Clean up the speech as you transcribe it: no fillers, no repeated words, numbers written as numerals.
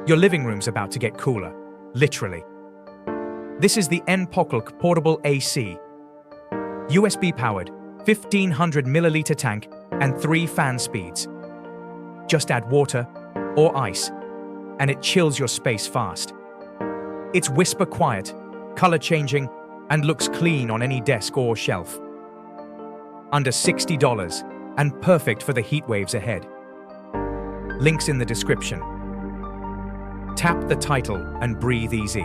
Your living room's about to get cooler, literally. This is the Npoclk Portable AC. USB-powered, 1500 milliliter tank and 3 fan speeds. Just add water or ice, and it chills your space fast. It's whisper quiet, color changing, and looks clean on any desk or shelf. Under $60 and perfect for the heat waves ahead. Links in the description. Tap the title and breathe easy.